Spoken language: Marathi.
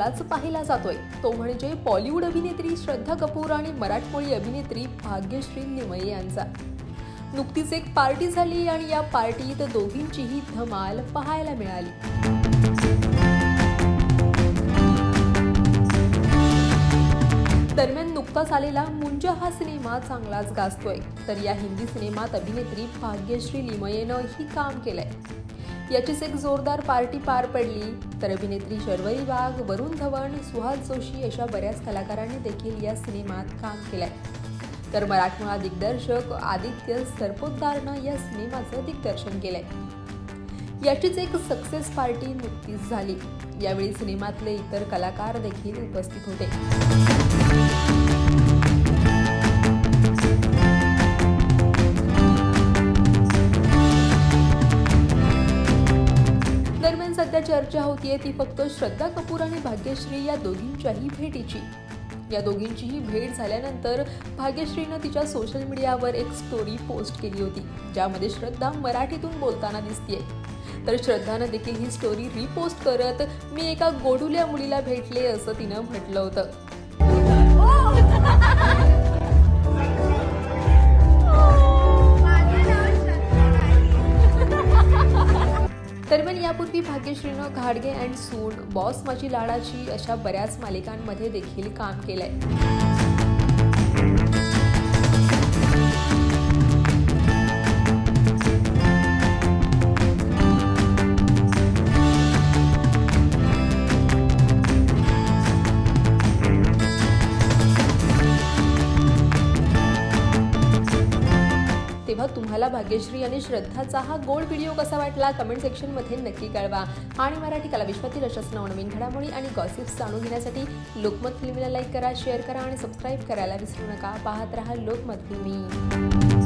वेगळाच पाहिला जातोय, तो म्हणजे बॉलिवूड अभिनेत्री श्रद्धा कपूर आणि मराठमोळी अभिनेत्री भाग्यश्री लिमये यांचा. नुकतीच एक पार्टी झाली आणि या पार्टीत दोघींचीही धमाल पाहायला मिळाली. दरम्यान नुकताच आलेला मुंजा हा सिनेमा चांगलाच गाजतोय, तर या हिंदी सिनेमात अभिनेत्री भाग्यश्री लिमयेनं ही काम केलंय. याचीच एक जोरदार पार्टी पार पडली. तर अभिनेत्री शर्वरी वाघ, वरुण धवन, सुहास जोशी अशा बऱ्याच कलाकारांनी देखील या सिनेमात काम केलंय. तर मराठमोळा दिग्दर्शक आदित्य सरपोतदारनं या सिनेमाचं दिग्दर्शन केलंय. याचीच एक सक्सेस पार्टी नुकतीच झाली. यावेळी सिनेमातले इतर कलाकार देखील उपस्थित होते. दरम्यान सध्या चर्चा होतीये ती फक्त श्रद्धा कपूर आणि भाग्यश्री या दोघींच्याही भेटीची. या दोघींचीही भेट झाल्यानंतर भाग्यश्रीनं तिच्या सोशल मीडियावर एक स्टोरी पोस्ट केली होती, ज्यामध्ये श्रद्धा मराठीतून बोलताना दिसतेय. तर श्रद्धानं देखील ही स्टोरी रिपोस्ट करत मी एका गोडुल्या मुलीला भेटले असं तिनं म्हटलं होतं. दरम्यान यापूर्वी भाग्यश्रीनं घाडगे अँड सून, बॉस माझी लाडाची अशा बऱ्याच मालिकांमध्ये देखील काम केलंय. तेव्हा तुम्हाला भाग्यश्री आणि श्रद्धाचा हा गोड व्हिडिओ कसा वाटला कमेंट सेक्शनमध्ये नक्की कळवा. आणि मराठी कला विश्वातील अशाच नवनवीन घडामोडी आणि गॉसिप्स जाणून घेण्यासाठी लोकमत फिल्मीला लाईक करा, शेअर करा आणि सबस्क्राईब करायला विसरू नका. पाहत रहा लोकमत फिल्मी.